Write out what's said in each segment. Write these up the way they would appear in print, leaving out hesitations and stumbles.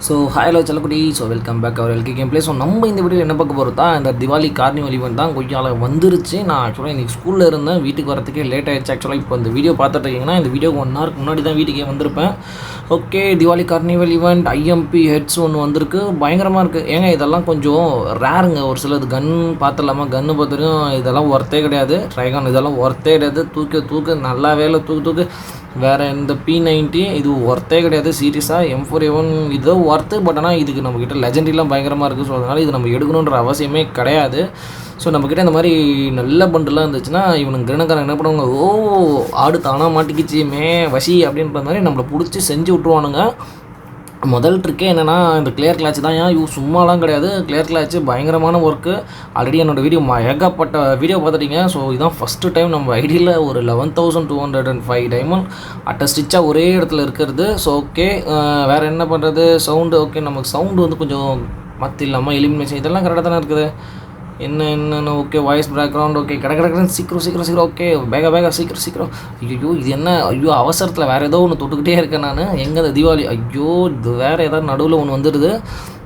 So hello செல்லக்குடி. So welcome back our LK game play. So நம்ம இந்த video என்ன பார்க்க போகிறதா, இந்த திவாலி கார்னிவல் ஈவெண்ட் தான் கொஞ்சம் வந்துருச்சு. நான் ஆக்சுவலாக இன்றைக்கி ஸ்கூலில் இருந்தேன், வீட்டுக்கு வரத்துக்கே லேட் ஆகிடுச்சு. ஆக்சுவலாக இப்போ இந்த வீடியோ பார்த்துட்டு இருக்கீங்கன்னா இந்த வீடியோக்கு 1 hour முன்னாடி தான் வீட்டுக்கே வந்திருப்பேன். Okay, Diwali carnival event IMP heads ஒன்று வந்திருக்கு, பயங்கரமாக இருக்குது. ஏங்க இதெல்லாம் கொஞ்சம் ரேருங்க. ஒரு சிலது கன் பார்த்துடலாமா, கன்று பார்த்துருக்கோம், இதெல்லாம் ஒர்த்தே கிடையாது. ட்ரைகான் இதெல்லாம் ஒர்த்தே கிடையாது. தூக்கு நல்லா வேலை தூக்கு. வேறு இந்த P90 இது ஒர்த்தே கிடையாது. சீரியஸாக M4A1 இதோ ஒர்த்து. பட் ஆனால் இதுக்கு நம்மக்கிட்ட லெஜெண்டரிலாம் பயங்கரமாக இருக்குது. ஸோ அதனால் இது நம்ம எடுக்கணுன்ற அவசியமே கிடையாது. ஸோ நம்மக்கிட்ட இந்த மாதிரி நல்ல பண்டெலாம் இருந்துச்சுன்னா இவனுக்கு கிரணக்காரன் என்ன பண்ணுவாங்க, ஆடு தானாக மாட்டிக்கிச்சு வசி அப்படின்ற மாதிரி நம்மளை பிடிச்சி செஞ்சு விட்ருவானுங்க. முதல் ட்ரிக்கே என்னென்னா, இந்த கிளியர் கிளாச் தான். சும்மாலாம் கிடையாது, கிளியர் கிளாச்சு பயங்கரமான ஒர்க்கு. ஆல்ரெடி என்னோடய வீடியோ ஏகப்பட்ட வீடியோ பார்த்துட்டீங்க. ஸோ இதுதான் ஃபஸ்ட்டு டைம் நம்ம ஐடியில் ஒரு 11,205 டைமண்ட் அட்ட ஸ்டிச்சாக ஒரே இடத்துல இருக்கிறது. ஸோ ஓகே, வேறு என்ன பண்ணுறது, சவுண்டு ஓகே. நமக்கு சவுண்டு வந்து கொஞ்சம் மாற்றிடலாமா, எலிமினேஷன் இதெல்லாம் கரெக்டாக தானே இருக்குது. என்னென்ன ஓகே, வாய்ஸ் பேக்ரவுண்ட் ஓகே, கிடக்கிறேன் சீக்கிரம் ஓகே, வேக சீக்கிரம். ஐயோ இது என்ன, அவசரத்தில் வேறு ஏதோ ஒன்று தொட்டுக்கிட்டே இருக்கேன் நான். எங்கே தீபாவளி, இது வேறு ஏதாவது நடுவில் ஒன்று வந்துடுது.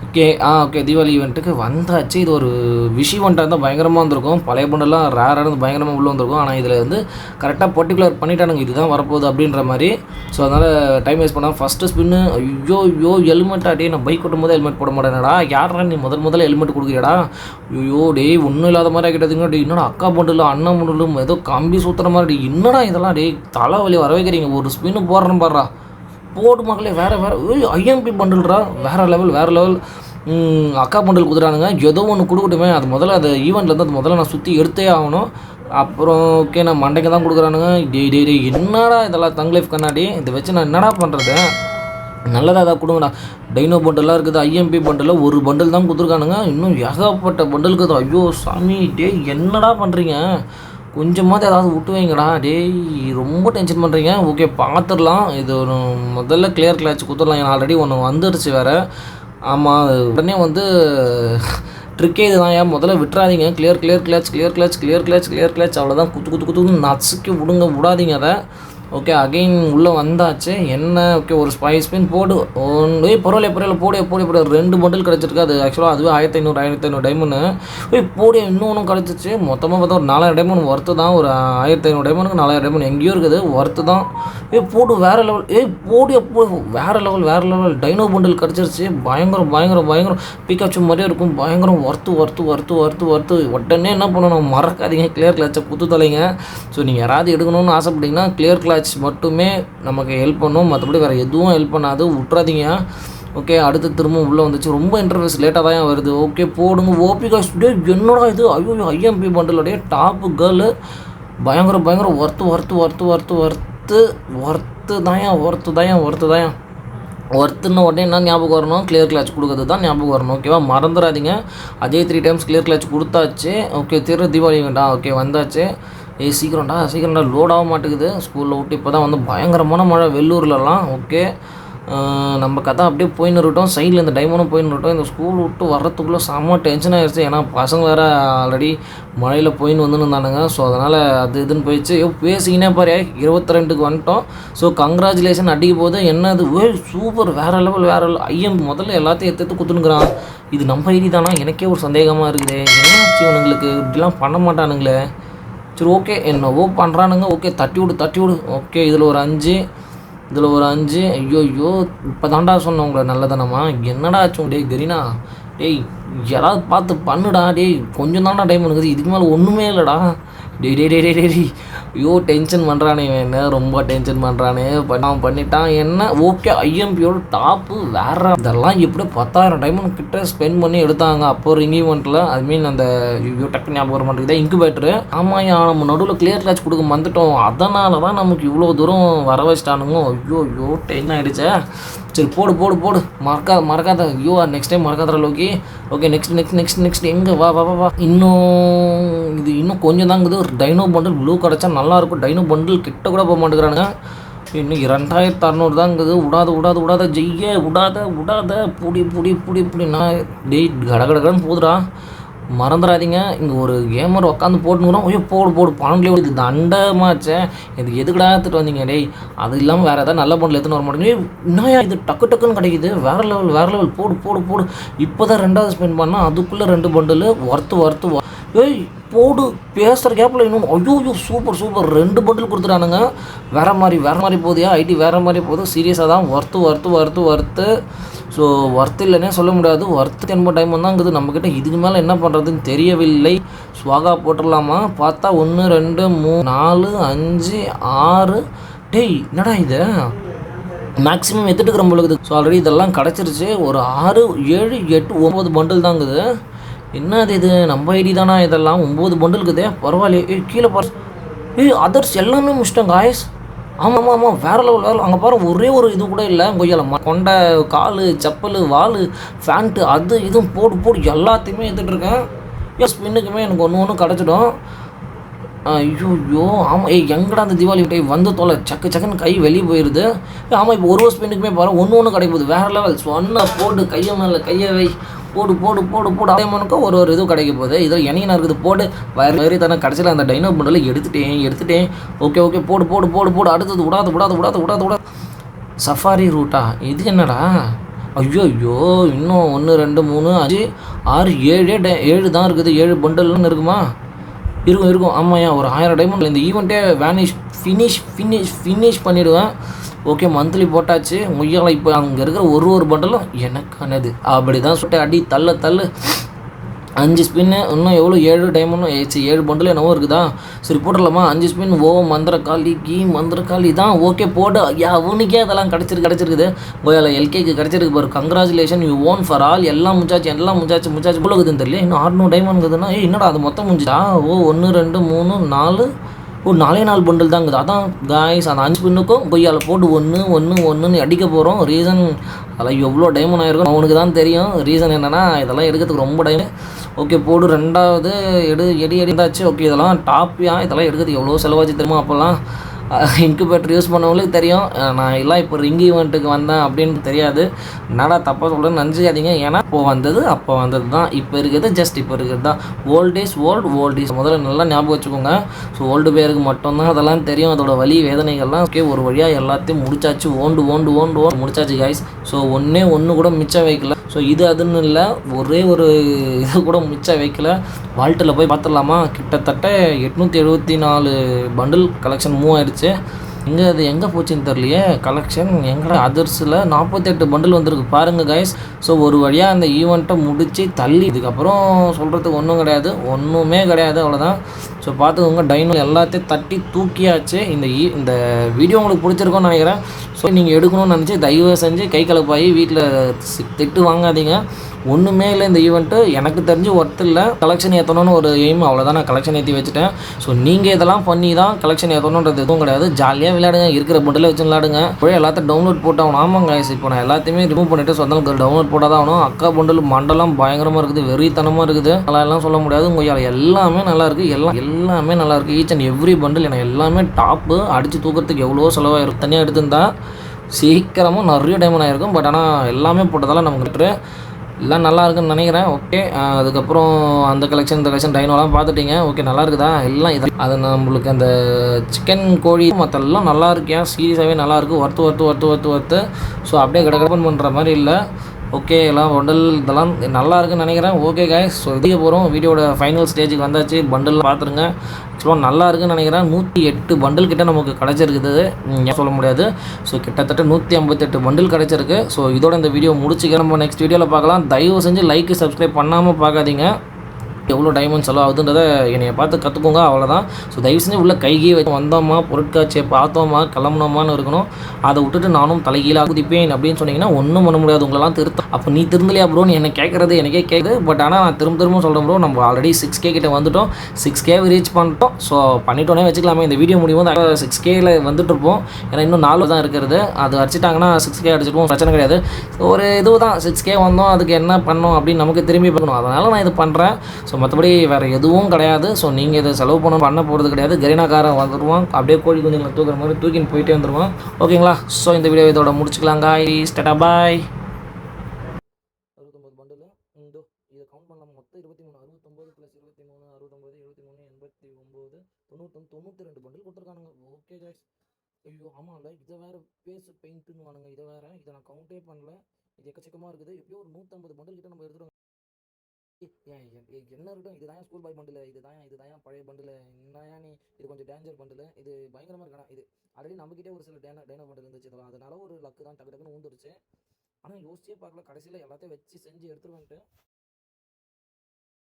ஓகே தீபாவளி ஈவெண்ட்டுக்கு வந்தாச்சு. இது ஒரு விஷ் ஈவெண்ட்டாக இருந்தால் பயங்கரமாக வந்திருக்கும். பழைய பண்டெல்லாம் ரேராக இருந்து பயங்கரமாக உள்ளே வந்திருக்கும். ஆனால் இதில் வந்து கரெக்டாக பர்டிகுலர் பண்ணிட்டானுங்க, இதுதான் வரப்போகுது அப்படின்ற மாதிரி. ஸோ அதனால் டைம் வேஸ்ட் பண்ணால் ஃபஸ்ட்டு ஸ்பின்னு. ஹெல்மெட் அடே, நான் பைக் ஓட்டும் போது ஹெல்மெட் போட மாட்டேனடா. யாரா நீ முதல்ல ஹெல்மெட் கொடுக்குறியடா. டேய் ஒன்றும் இல்லாத மாதிரி ஆகிட்டதுங்க. டே என்னடா அக்கா பண்டில் அண்ணன் பண்டிலும் ஏதோ கம்பி சுற்றுற மாதிரி. என்னடா இதெல்லாம் டே, தலைவலி வர வைக்கிறீங்க. ஒரு ஸ்பின்னு போடுறேன் பாடுறா, போடு மக்களே. வேறு ஐஎம்பி பண்டில்ரா, வேறு லெவல். அக்கா பண்டில் குதிரானுங்க. ஏதோ ஒன்று கொடுக்கட்டுமே, அது முதல்ல அந்த ஈவெண்ட்லேருந்து அது முதல்ல நான் சுற்றி எடுத்தே ஆகணும். அப்புறம் ஓகே, நான் மண்டைக்கு தான் கொடுக்குறானுங்க. டே என்னடா இதெல்லாம் தங் லைஃப் கண்ணாடி, இதை வச்சு நான் என்னடா பண்ணுறது. நல்லதாக ஏதாவது கொடுங்கடா. டைனோ பண்டெல்லாம் இருக்குது. ஐஎம்பி பண்டில் ஒரு பண்டில் தான் கொடுத்துருக்கானுங்க. இன்னும் ஏகப்பட்ட பண்டிலுக்கு தான். ஐயோ சாமி, டே என்னடா பண்ணுறீங்க, கொஞ்சமாவது ஏதாவது விட்டு வைங்கடா. டேய் ரொம்ப டென்ஷன் பண்ணுறீங்க. ஓகே பார்த்துடலாம். இது ஒரு முதல்ல கிளியர் கிளாச் கொடுத்துடலாம். ஏன்னா ஆல்ரெடி ஒன்று வந்துடுச்சு வேறு. ஆமாம், உடனே வந்து ட்ரிக்கே இது தான். முதல்ல விட்டுறாதீங்க. கிளியர் கிளாச் அவ்வளோதான். குத்து நசுக்கி விடாதீங்க அதை. ஓகே அகைன் உள்ளே வந்தாச்சு. என்ன ஓகே, ஒரு ஸ்பைன் போடு. பரவாயில்ல போடு. 2 பண்டில் கிடச்சிருக்கு. அது ஆக்சுவலாக அதுவே 1500 டைமண்டு. போடு, இன்னொன்று கிடச்சிச்சு. மொத்தமாக பார்த்தா ஒரு 4000 டைமண்ட் ஒர்த்து தான். ஒரு 1500 டைமண்டுக்கு 4000 டைமண்ட் எங்கேயோ இருக்குது, ஒர்த்து தான். போடு வேறு லெவல். வேறு லெவல் டைனோ பண்டில் கிடச்சிருச்சு. பயங்கரம் பிகாச்சு மாதிரியே இருக்கும். பயங்கரம் ஒர்த்து. உடனே என்ன பண்ணணும், மறக்காதீங்க கிளியர் கிளாச்சை குத்து தலைங்க. ஸோ நீங்கள் யாராவது எடுக்கணும்னு ஆசைப்பட்டீங்கன்னா கிளியர் கிளாச் மட்டுமே நமக்கு ஹெல்ப் பண்ணும், மற்றபடி வேறு எதுவும் ஹெல்ப் பண்ணாது. விட்றாதீங்க. ஓகே அடுத்து திரும்ப உள்ளே வந்துச்சு. ரொம்ப இன்டர்ஃபேஸ் லேட்டாக தான் வருது. ஓகே போடுங்க. ஓபிகாஷ் டே என்னடா இது, ஐஎம்பி பண்டிலுடைய டாப்பு கேர்ளு. பயங்கரம் ஒர்த்துன்னு உடனே என்ன ஞாபகம் வரணும், கிளியர் கிளாச் கொடுக்குறது தான் ஞாபகம் வரணும். ஓகேவா, மறந்துடாதீங்க. அதே 3 times கிளியர் கிளாச் கொடுத்தாச்சு. ஓகே தீபாவளி வேண்டாம். ஓகே வந்தாச்சு. சீக்கிரம்டா லோட் ஆக மாட்டேங்குது. ஸ்கூலில் விட்டு இப்போ தான் வந்து பயங்கரமான மழை வெள்ளூர்லலாம். ஓகே நம்ம கதை அப்படியே போயின்னு இருக்கட்டும். சைடில் இந்த டைமண்டும் போயின்னு இருக்கட்டும். இந்த ஸ்கூல் விட்டு வர்றதுக்குள்ளே செம்ம டென்ஷன் ஆகிடுச்சு. ஏன்னா பசங்க வேறு ஆல்ரெடி மழையில் போயின்னு வந்துருந்தானுங்க. ஸோ அதனால் அது இதுன்னு போயிடுச்சு. பேசிக்கினே பாரு 22க்கு வந்துட்டோம். ஸோ கங்க்ராச்சுலேஷன் அடிக்க போது என்னது, சூப்பர் வேறு லெவல். ஐஎம் முதல்ல எல்லாத்தையும் எடுத்து குத்துனுக்குறான். இது நம்ம ஐடி தானா, எனக்கே ஒரு சந்தேகமாக இருக்குது. என்னாச்சு இவனுங்களுக்கு இப்படிலாம் பண்ண மாட்டானுங்களே. சரி ஓகே, என்னவோ பண்ணுறானுங்க. ஓகே தட்டி விடு. ஓகே இதில் ஒரு 5. ஐயோ இப்போ தாண்டா சொன்னேன் உங்களை நல்லதானம்மா. என்னடா ஆச்சு டேய் கரீனா, டேய் யாராவது பார்த்து பண்ணுடா. டேய் கொஞ்சம் தாண்டா டைம் இருக்குது, இதுக்கு மேலே ஒன்றுமே இல்லைடா. டேய் டென்ஷன் பண்ணுறானே என்ன, ரொம்ப டென்ஷன் பண்ணுறானே. பண்ணிட்டான் என்ன. ஓகே ஐஎம்பியோட டாப்பு வேறு. இதெல்லாம் எப்படி 10,000 டைமண்ட் கிட்ட ஸ்பெண்ட் பண்ணி எடுத்தாங்க அப்போ ரிங் ஈவெண்ட்டில். ஐ மீன் அந்த டக்கு ஞாபகம் வர மாட்டேங்குது, இன்குபேட்டரு. ஆமாம், நம்ம நடுவில் கிளியர் கிளாச் கொடுக்க வந்துட்டோம். அதனால தான் நமக்கு இவ்வளோ தூரம் வர வச்சிட்டானுங்க. ஐயோ டென்ஷன் ஆகிடுச்சே. சரி போடு மறக்காத. நெக்ஸ்ட் டைம் மறக்காத லோக்கி. ஓகே நெக்ஸ்ட் எங்கே வா. இன்னும் கொஞ்சம் தாங்குது. ஒரு டைனோ பண்டில் ப்ளூ கிடச்சா நல்லாயிருக்கும். டைனோ பண்டில் கிட்ட கூட போக மாட்டேங்கிறானுங்க. இன்னும் 2600 தாங்குது. விடாத ஜெய்ய விடாத. புடி நான் டேய் கடகடன்னு போதுடா. மறந்துடாதீங்க. இங்கே ஒரு கேமர் உட்காந்து போட்டுங்கிறோம். ஐயோ போடு போடு 12 இது தண்டமாச்சே, இது எதுக்குடா எடுத்துகிட்டு வந்தீங்க டேய்? அது இல்லாமல் வேறு ஏதாவது நல்ல பண்டில் எடுத்துன்னு வர மாட்டேங்க. என்னையா இது டக்கு டக்குன்னு கிடைக்குது, வேறு லெவல் வேறு லெவல், போடு போடு போடு. இப்போ தான் 2வது ஸ்பெண்ட் பண்ணால் அதுக்குள்ளே 2 பண்டில் ஒர்த்து. ஏய் போடு, பேசுகிற கேப்பில் இன்னும் ஐயோ சூப்பர் சூப்பர் 2 பண்டில் கொடுத்துட்டானுங்க. வேறு மாதிரி போகுதியா ஐடி, வேறு மாதிரி போகுது. சீரியஸாக தான் ஒர்த்து. ஸோ ஒர்த்து இல்லைன்னே சொல்ல முடியாது, ஒர்த்து 10 டைம் தான் இருக்குது நம்மக்கிட்ட. இதுக்கு மேலே என்ன பண்ணுறதுன்னு தெரியவில்லை. ஸ்வாகா போட்டுடலாமா? பார்த்தா 1 2 3 4 5 6 டேய் என்னடா இது மேக்ஸிமம் எடுத்துகிட்டு நம்மளுக்கு. ஸோ ஆல்ரெடி இதெல்லாம் கிடச்சிருச்சு. ஒரு 6 7 8 9 பண்டில் தாங்குது. என்னது இது நம்ம ஐடி தானா? இதெல்லாம் 9 பண்டில் இருக்குதே, பரவாயில்லையே. கீழே பாரு, அதர்ஸ் எல்லாமே முடிச்சிட்டேன் காய்ஸ். ஆமாம் வேறு லெவல். அங்கே பாரு, ஒரே ஒரு இது கூட இல்லை கொய்யால. கொண்டை, கால், செப்பல், வால், ஃபேண்ட்டு, அது இதுவும் போடு எல்லாத்தையுமே எடுத்துகிட்ருக்கேன். ஸ்பின்னுக்குமே எனக்கு ஒன்று கிடச்சிடும். ஐயோ ஆமாம். எங்கடா அந்த தீபாவளி டே வந்து தொலை, சக்குன்னு கை வெளியே போயிடுது. ஆமாம், இப்போ ஒரு ஸ்பின்னுக்குமே பாரு ஒன்று கிடைக்குது. வேறு லெவல். சொன்ன போடு, கையை மேலே கையை வை, போடு. அதேமானுக்கு ஒரு இது கிடைக்க போகுது. இதில் என்ன இருக்குது, போடு வேறு தானே. கடைசியில் அந்த டைனோ பண்டில் எடுத்துட்டேன். ஓகே போடு. அடுத்தது விடாது. சஃபாரி ரூட்டா இது என்னடா? ஐயோ இன்னும் 1 2 3 5 6 7 தான் இருக்குது. 7 பண்டல்னு இருக்குமா? இருக்கும். ஆமாய்யா, ஒரு 1000 டைமண்ட் இந்த ஈவெண்ட்டே ஃபினிஷ் பண்ணிவிடுவேன். ஓகே, மந்த்லி போட்டாச்சு. முய்யலாம். இப்போ அங்கே இருக்கிற ஒரு பண்டலும் எனக்கானது. அப்படி தான் சொல்லிட்டு அடி தள்ளு. 5 ஸ்பின்னு இன்னும் எவ்வளோ 7 டைமண்டும் 7 பண்டில் என்னவோ இருக்குதா? சரி போட்டுடலாமா? 5 ஸ்பின். மந்திரக்காளி தான். ஓகே போடு. அவனுக்கே அதெல்லாம் கிடச்சிருக்குது. கோயால எல்கேக்கு கிடச்சிருக்கு பாரு. Congratulation, you own for all. எல்லாம் முச்சாச்சு போலக்குதுன்னு தெரியல. இன்னும் 600 டைமண்ட் இருக்குதுன்னா என்னடா அது மொத்தம் முடிஞ்சா? 1 2 3 4 4 பண்டில் தான் இருக்குது. அதான் காய்ஸ், அந்த 5 ஸ்பின்னுக்கும் கொய்யால் போட்டு 1 அடிக்க போகிறோம். ரீசன் அதெல்லாம் எவ்வளோ டைமண்ட் ஆகிருக்கும் அவனுக்கு தான் தெரியும். ரீசன் என்னென்னா இதெல்லாம் எடுக்கிறதுக்கு ரொம்ப டைம். ஓகே போடு. 2வது எடி இருந்தாச்சு. ஓகே, இதெல்லாம் டாப்பியா, இதெல்லாம் எடுக்கிறதுக்கு எவ்வளோ செலவாச்சு தெரியுமா? அப்போல்லாம் இன்குபேட்டர் யூஸ் பண்ணவங்களுக்கு தெரியும். நான் எல்லாம் இப்போ ரிங் ஈவெண்ட்டுக்கு வந்தேன் அப்படின்னு தெரியாது. என்னடா தப்பாக சொல்கிறேன்னு நினச்சிக்காதீங்க. ஏன்னா அப்போ வந்தது தான். இப்போ இருக்கிறது தான். ஓல்ட் இஸ் முதல்ல நல்லா ஞாபகம் வச்சுக்கோங்க. ஸோ ஓல்டு பேருக்கு மட்டும்தான் அதெல்லாம் தெரியும், அதோட வலி வேதனைகள்லாம். ஓகே, ஒரு வழியாக எல்லாத்தையும் முடிச்சாச்சு. ஓண்டு முடிச்சாச்சு காய்ஸ். ஸோ ஒன்று கூட மிச்சம் வைக்கல. ஸோ இது அதுன்னு இல்லை, ஒரே ஒரு இது கூட மிச்சம் வைக்கல. வால்ட்டில் போய் பார்த்துடலாமா? கிட்டத்தட்ட 874 பண்டில் கலெக்ஷன் மூவ் ஆயிடுச்சு. அது எங்கே போச்சுன்னு தெரியலையே கலெக்ஷன். எங்கடா அதர்ஸில் 48 பண்டில் வந்திருக்கு பாருங்கள் கைஸ். ஸோ ஒரு வழியாக அந்த ஈவெண்ட்டை முடித்து தள்ளி இதுக்கப்புறம் சொல்கிறதுக்கு ஒன்றுமே கிடையாது அவ்வளோதான். ஸோ பார்த்துக்கோங்க, டைனோ எல்லாத்தையும் தட்டி தூக்கியாச்சு. இந்த வீடியோ உங்களுக்கு பிடிச்சிருக்கோன்னு நினைக்கிறேன். ஸோ நீங்கள் எடுக்கணும்னு நினச்சி தயவு செஞ்சு கை கலப்பாகி வீட்டில் திட்டு வாங்காதீங்க. ஒன்றுமே இல்லை இந்த ஈவெண்ட்டு. எனக்கு தெரிஞ்சு ஒர்த்து இல்லை. கலெக்ஷன் ஏற்றணும்னு ஒரு எய்ம், அவ்வளோதான். நான் கலெக்ஷன் ஏற்றி வச்சுட்டேன். ஸோ நீங்கள் இதெல்லாம் பண்ணி தான் கலெக்ஷன் ஏற்றணுன்றது எதுவும் கிடையாது. ஜாலியாக விளையாடுங்க, இருக்கிற பண்டில் வச்சு விளையாடுங்க. இப்போ எல்லாத்தையும் டவுன்லோட் போட்டாகணும். ஆமாங்க, இப்போ நான் எல்லாத்தையுமே ரிமூவ் பண்ணிவிட்டு சொந்தம் டவுன்லோட் போட்டால் தான் ஆகணும். அக்கா பண்டில் மண்டலம் பயங்கரமாக இருக்குது, வெறித்தனமாக இருக்குது. அதெல்லாம் சொல்ல முடியாது. உங்கள் எல்லாமே நல்லாயிருக்கு, எல்லாமே நல்லாயிருக்கு. ஈச் அண்ட் எவ்ரி பண்டில் எனக்கு எல்லாமே டாப்பு. அடித்து தூக்கிறதுக்கு எவ்வளோ செலவாயிருக்கும். தனியாக எடுத்துருந்தா சீக்கிரமாக நிறைய டைமண்ட் ஆகிருக்கும். பட் ஆனால் எல்லாமே போட்டதால் நமக்கு எல்லாம் நல்லா இருக்குன்னு நினைக்கிறேன். ஓகே, அதுக்கப்புறம் அந்த கலெக்ஷன் இந்த கலெக்ஷன் டைனோலாம் பார்த்துட்டிங்க. ஓகே, நல்லா இருக்குதா? எல்லாம் இது அது நம்மளுக்கு அந்த சிக்கன் கோழி மற்றெல்லாம் நல்லா இருக்கியா? சீரியஸாகவே நல்லாயிருக்கு. ஒர்த்து. ஸோ அப்படியே கடகடப்பன் பண்ணுற மாதிரி இல்லை. ஓகே, எல்லாம் பண்டல் இதெல்லாம் நல்லா இருக்குன்னு நினைக்கிறேன். ஓகே கைஸ், ஸோ இதுக்கு போகிறோம். வீடியோட ஃபைனல் ஸ்டேஜுக்கு வந்தாச்சு. பண்டல் பார்த்துருங்க. ஆக்சுவலாக நல்லா இருக்குன்னு நினைக்கிறேன். 108 பண்டில் கிட்ட நமக்கு கிடச்சிருக்குது, ஏன் சொல்ல முடியாது. ஸோ கிட்டத்தட்ட 158 பண்டில் கிடச்சிருக்கு. ஸோ இதோட இந்த வீடியோ முடிச்சுக்க நம்ம நெக்ஸ்ட் வீடியோவில் பார்க்கலாம். தயவு செஞ்சு லைக் சப்ஸ்கிரைப் பண்ணாமல் பார்க்காதீங்க. எவ்வளோ டைமண்ட் செலவாகுதுன்றதை என்னையை பார்த்து கற்றுக்கோங்க, அவ்வளோதான். ஸோ தயவு செஞ்சு உள்ள கைகே வச்சு வந்தோமா, பொருட்காட்சியை பார்த்தோமா, கிளம்புனோமான்னு இருக்கணும். அதை விட்டுட்டு நானும் தலைகீழாக குதிப்பேன் அப்படின்னு சொன்னீங்கன்னா ஒன்றும் பண்ண முடியாது. உங்களெல்லாம் திருத்தம். அப்போ நீ திருந்தலையா ப்ரோன்னு என்னை கேட்குறது எனக்கே கேட்குது. பட் ஆனால் நான் திரும்ப சொல்கிறேன் ப்ரோ, நம்ம ஆல்ரெடி 6K கிட்ட வந்துட்டோம். 6K ரீச் பண்ணிட்டோம். ஸோ பண்ணிட்டோன்னே வச்சுக்கலாமே. இந்த வீடியோ முடியும் போது 6Kயில் வந்துட்டுருப்போம். ஏன்னா இன்னும் 4 தான் இருக்கிறது. அது வச்சுட்டாங்கன்னா 6K அடிச்சிருப்போம், பிரச்சனை கிடையாது. ஒரு இது தான் 6K வந்தோம், அதுக்கு என்ன பண்ணோம் அப்படின்னு நமக்கு திரும்பி பார்க்கணும். அதனால் நான் இது பண்ணுறேன். ஸோ மற்றபடி வேறு எதுவும் கிடையாது. ஸோ நீங்கள் இதை செலவு பண்ண போகிறது கிடையாது. கரீனாக்காரன் வந்துடுவான், அப்படியே கோழி குஞ்சுங்களை தூக்குற மாதிரி தூக்கின்னு போயிட்டே வந்துடுவான். ஓகேங்களா? ஸோ இந்த வீடியோ இதோட முடிச்சுக்கலாங்க. டாடா பாய். 69 பண்டில் இதை கவுண்ட் பண்ணலாம். மொத்தம் 23 69 73 89 92 பண்டில் கொடுத்துருக்கானுங்க. Okay guys. ஐயோ ஆமாம்ல, இதை வேறு பேஸ் பெயிண்ட்டுன்னு வானுங்க. இதை வேறு இதை நான் கவுண்டே பண்ணல. இது எக்கச்சக்கமாக இருக்குது. எப்படியோ ஒரு 150 பண்டில் கிட்ட நம்ம எடுத்துருவோம். என்ன இருக்கட்டும், இதுதான் ஸ்கூல் பாய் பண்டில், இதுதான் பழைய பண்டில். என்னயா நீ, இது கொஞ்சம் டேஞ்சர் பண்டில், இது பயங்கரமாக இருக்கா. இது ஆல்ரெடி நம்மக்கிட்டே ஒரு சில டைனோ பண்டில் இருந்துச்சு, அதனால ஒரு லக்கு தான் டக்கு டக்குன்னு ஊந்துருச்சு. ஆனால் யோசிச்சே பார்க்கல, கடைசியில் எல்லாத்தையும் வச்சு செஞ்சு எடுத்துருவேன்ட்டு